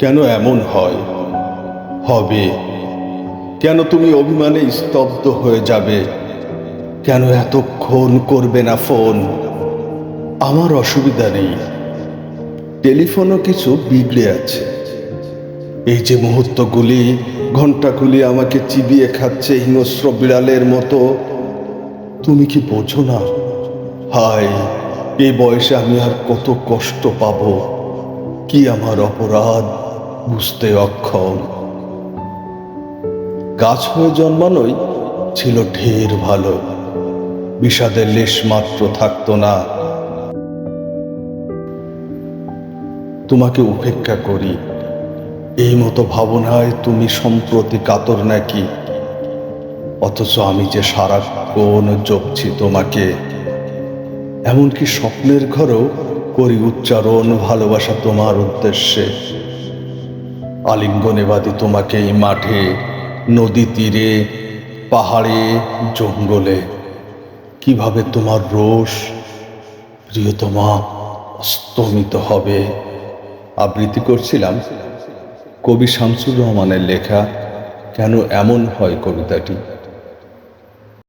কেন এমন হয়? হবে কেন? তুমি অভিমানে স্তব্ধ হয়ে যাবে? কেন এতক্ষণ করবে না ফোন? আমার অসুবিধা নেই, টেলিফোনও কিছু বিগড়ে আছে। এই যে মুহূর্তগুলি, ঘন্টাগুলি আমাকে চিবিয়ে খাচ্ছে হিংস্র বিড়ালের মতো, তুমি কি বোঝো না? হায়, এই বয়সে আমি আর কত কষ্ট পাবো! কি আমার অপরাধ বুঝতে অক্ষম। গাছ হয়ে জন্মানোই ছিল ঢের ভালো, বিষাদের লেশ মাত্র থাকতো না। তোমাকে উপেক্ষা করি এই মতো ভাবনায় তুমি সম্প্রতি কাতর নাকি? অথচ আমি যে সারাক্ষণ জপছি তোমাকে, এমনকি স্বপ্নের ঘরেও করি উচ্চারণ ভালোবাসা তোমার উদ্দেশ্যে। আলিঙ্গনে বাঁধি তোমাকে এই মাঠে, নদী তীরে, পাহাড়ে, জঙ্গলে। কিভাবে তোমার রোষ, প্রিয়তমা, অস্তমিত হবে। আবৃত্তি করছিলাম কবি শামসুর রহমানের লেখা কেন এমন হয় কবিতাটি।